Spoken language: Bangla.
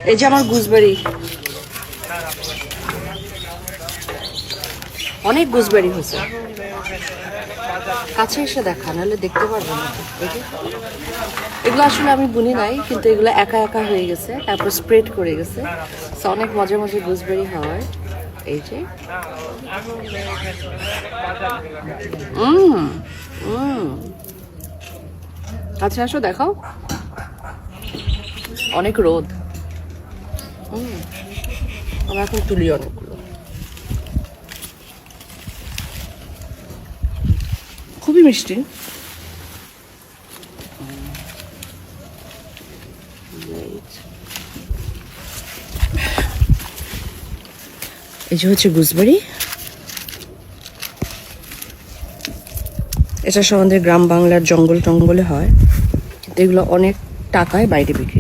এই যে আমার গুজবেরি, অনেক গুজবেরি হয়েছে। কাছে এসে দেখা, নাহলে দেখতে পারবো না। এই যে এগুলো আসলে আমি বুনি নাই, কিন্তু এগুলো একা একা হয়ে গেছে, তারপর স্প্রেড করে গেছে। তো অনেক মজার মজার গুজবেরি হয়। এই যে আচ্ছা আসো দেখাও, অনেক রোদ। আমরা এখন তুলি অনেকগুলো, খুবই মিষ্টি। এই যে হচ্ছে গুজবেরি, এটা সব আমাদের গ্রাম বাংলার জঙ্গলে হয়, কিন্তু এগুলো অনেক টাকায় বাইরে বিক্রি